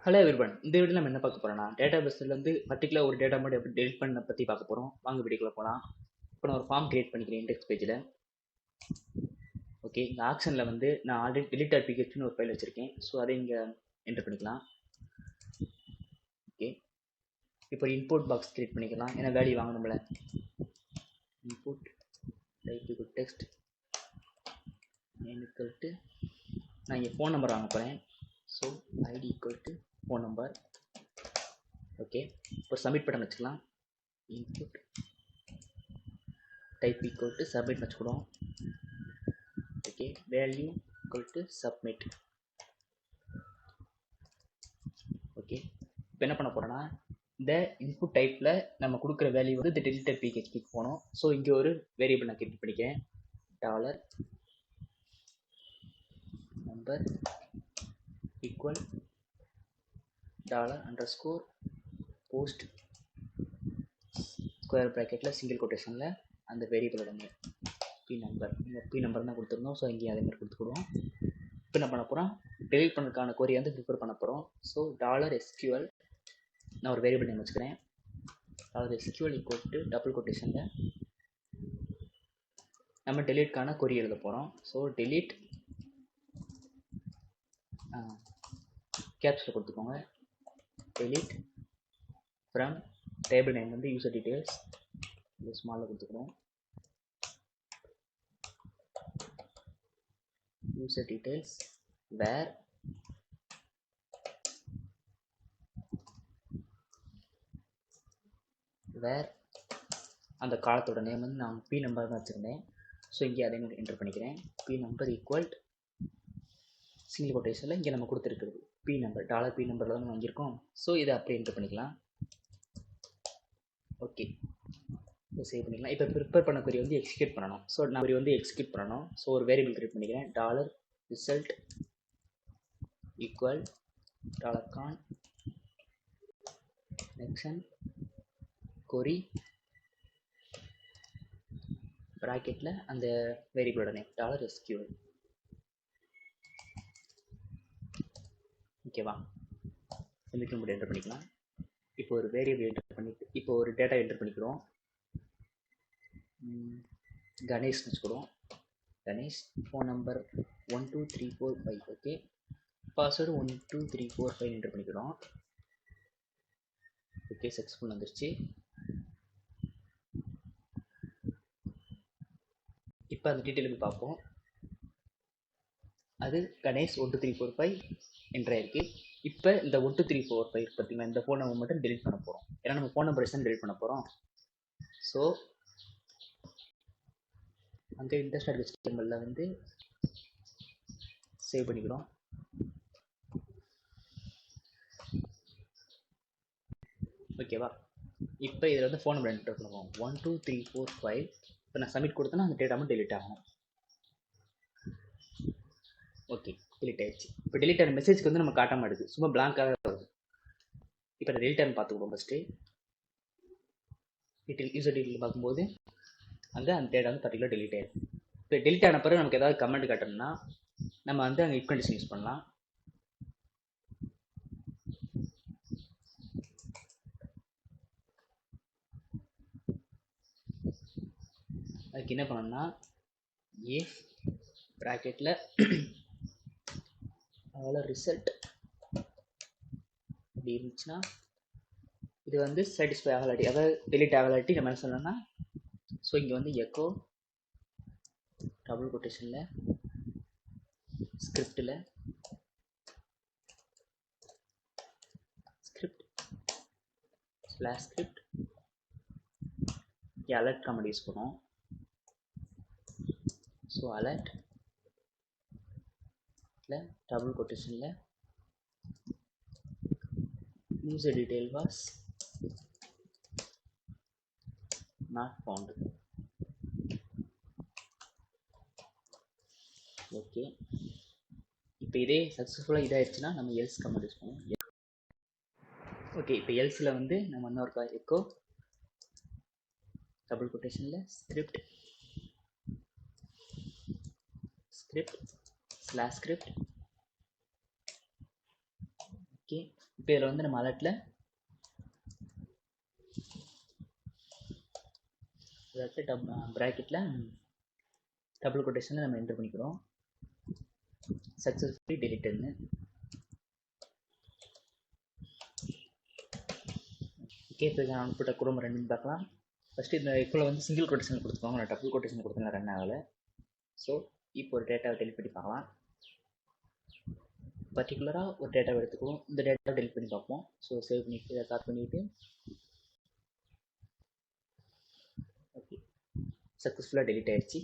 Hello everyone, இந்த வீடியோவில் நம்ம என்ன பார்க்க போறோம்னா டேட்டா பேஸ்லேருந்து பர்டிகுலர் ஒரு டேட்டா மட்டும் எப்படி டெலிட் பண்ண பற்றி பார்க்க போகிறோம். வாங்க வீடியோக்குள்ள போகலாம். இப்போ நான் ஒரு ஃபார்ம் கிரியேட் பண்ணிக்கிறேன் இண்டெக்ஸ் பேஜில். ஓகே, இந்த ஆக்ஷனில் வந்து நான் ஆல்ரெடி டெலிட் அப்ளிகேஷன் ஒரு ஃபைல் வச்சுருக்கேன். ஸோ அதை இங்கே என்டர் பண்ணிக்கலாம். ஓகே, இப்போ இன்புட் பாக்ஸ் கிரியேட் பண்ணிக்கலாம். ஏன்னா வேல்யூ வாங்கணும்ல. Input type text name equal to நான் இங்கே ஃபோன் நம்பர் வாங்க போகிறேன். So ID equal to phone number. Okay, இப்போ சப்மிட் பட்டன் வச்சுக்கலாம். Input type equal to submit வச்சுக்கிடுவோம். Okay, value equal to submit. Okay, இப்போ என்ன பண்ண போகிறோன்னா இந்த இன்புட் டைப்பில் நம்ம கொடுக்குற வேல்யூ வந்து இந்த டெலிட்டட் பிஹெச்பிக்கு போகணும். ஸோ இங்கே ஒரு வேரியபிள் நான் கிரியேட் பண்ணிக்கிறேன். Dollar number equal dollar underscore post square ப்ராக்கெட்டில் சிங்கிள் கொட்டேஷனில் அந்த வேரியபிளோட நேம் பி நம்பர். இந்த பி நம்பர் தான் கொடுத்துருந்தோம். ஸோ இங்கே அதே மாதிரி கொடுத்துக்கிடுவோம். இப்போ என்ன பண்ண போகிறோம், டெலிட் பண்ணுறதுக்கான கோரியை வந்து ப்ரிப்பேர் பண்ண போகிறோம். ஸோ $SQL நான் ஒரு வேரியபிள் நேம் வச்சுக்கிறேன். $SQL ஈக்குவல் டு டபுள் கொட்டேஷனில் நம்ம டெலிட்கான கொரி எழுத போகிறோம். ஸோ டெலிட் கேப்ஸில் கொடுத்துக்கோங்க. டெலிட் ஃப்ரம் டேபிள் நேம் வந்து யூசர் டீட்டெயில்ஸ் இது ஸ்மாலில் கொடுத்துக்கிறோம். யூசர் டீட்டெயில்ஸ் வேர் அந்த காலத்தோட நேம் வந்து நான் பி நம்பர் தான் வச்சுருந்தேன். ஸோ இங்கே அதே மாதிரி என்டர் பண்ணிக்கிறேன். பி நம்பர் ஈக்குவல் சிங்கிள் கொட்டேஷனில் இங்கே நம்ம கொடுத்துருக்குறது பி நம்பர் டாலர் பி நம்பரில் தான் வாங்கியிருக்கோம். ஸோ இதை அப்படியே என்டர் பண்ணிக்கலாம். ஓகே, இதை சேவ் பண்ணிக்கலாம். இப்போ ப்ரிப்பேர் பண்ண கொரி வந்து எக்ஸிக்யூட் பண்ணணும். ஸோ நான் கொரி வந்து எக்ஸிக்யூட் பண்ணணும். ஸோ ஒரு வேரியபிள் கிரியேட் பண்ணிக்கிறேன். Dollar result equal dollar connection query ப்ராக்கெட்டில் அந்த வேரியபிளோட நேம் $SQL. ஓகேவா, செமிக்கன் போட்டு என்டர் பண்ணிக்கலாம். இப்போ ஒரு வேரியபிள் என்டர் பண்ணிட்டு இப்போ ஒரு டேட்டா என்டர் பண்ணிக்கிறோம். கணேஷ்னு வச்சுக்கிறோம். Ganesh phone number 12345. Okay, password 12345 enter பண்ணிக்கிறோம். ஓகே, சக்ஸஸ்ஃபுல் வந்துருச்சு. இப்போ அந்த டீட்டெயிலுக்கு பார்ப்போம். அது கணேஷ் 12345 என்ட்ராயிருக்கு. இப்போ இந்த 12345 பார்த்தீங்கன்னா இந்த ஃபோன் நம்பர் மட்டும் டெலிட் பண்ண போகிறோம். ஏன்னா நம்ம ஃபோன் நம்பர் தான் டெலிட் பண்ண போகிறோம். ஸோ அங்கே இன்டர்ஸ்டார் HTML வந்து சேவ் பண்ணிக்கிறோம். ஓகேவா, இப்போ இதில் வந்து ஃபோன் நம்பர் என்டர் பண்ணுவோம் 12345. இப்போ நான் சப்மிட் கொடுத்தேன்னா அந்த டேட்டா மட்டும் டெலிட் ஆகும். ஓகே, டெலிட் ஆயிடுச்சு. இப்போ டெலிட் ஆன மெசேஜ்க்கு வந்து நம்ம காட்ட மாட்டேங்குது, சும்மா பிளாங்காக வருது. இப்போ நான் டெலிட் ஆனு பார்த்துக்கிடுவோம். ஃபஸ்ட்டு டீட்டெயில் யூசர் டீட்டெயில் பார்க்கும்போது அங்கே அந்த டேட்டா வந்து பர்டிகுலர் டெலிட் ஆயிடும். இப்போ டெலிட் ஆன பிறகு நமக்கு ஏதாவது கமெண்ட் காட்டணும்னா நம்ம வந்து அங்கே இஃப் கண்டிஷன் யூஸ் பண்ணலாம். அதுக்கு என்ன பண்ணணும்னா இஃப் ப்ராக்கெட்டில் அவ்வளோ ரிசல்ட் இப்படி இருந்துச்சுன்னா இது வந்து சாட்டிஸ்ஃபை ஆகலாட்டி அதாவது டெலிட் ஆகலாட்டி நம்ம என்ன சொல்லணும்னா ஸோ இங்கே வந்து எக்கோ டபுள் கொட்டேஷனில் ஸ்கிரிப்டில் ஸ்கிரிப்ட் /script இங்கே அலர்ட் கமெண்ட் யூஸ் பண்ணுவோம். ஸோ அலர்ட் டபுள் கொட்டேஷனில் user detail was not found. Okay, இப்போ இதே சக்ஸஸ்ஃபுல்லாக இதாகிடுச்சுன்னா நம்ம எல்ஸ் கமெண்ட் யூஸ் பண்ணுவோம். ஓகே, இப்போ எல்ஸில் வந்து நம்ம இன்னொரு எக்கோ டபுள் கொட்டேஷனில் ஸ்கிரிப்ட் /script ஓகே, இப்போ இதில் வந்து நம்ம அலர்ட்டில் ப்ராக்கெட்டில் டபுள் கொட்டேஷனில் நம்ம என்டர் பண்ணிக்கிறோம் சக்ஸஸ்ஃபுல்லி டெலிட்டட்னு. ஓகே, இப்போ நான் அவுட்புட்டை குரோம் ரன் பார்க்கலாம். ஃபஸ்ட்டு இந்த இப்போ வந்து சிங்கிள் கொட்டேஷன் கொடுத்துருவாங்க, நான் டபுள் கொட்டேஷன் கொடுத்தேன் ரன் ஆகலை. ஸோ இப்போ ஒரு டேட்டாவை டெலிட் பண்ணி பார்க்கலாம். பர்டிகுலராக ஒரு டேட்டாவை எடுத்துக்குவோம், இந்த டேட்டாவை டெலிட் பண்ணி பார்ப்போம். ஸோ சேவ் பண்ணிவிட்டு இதை ஸ்டார்ட் பண்ணிவிட்டு ஓகே சக்ஸஸ்ஃபுல்லாக டெலிட் ஆகிடுச்சு.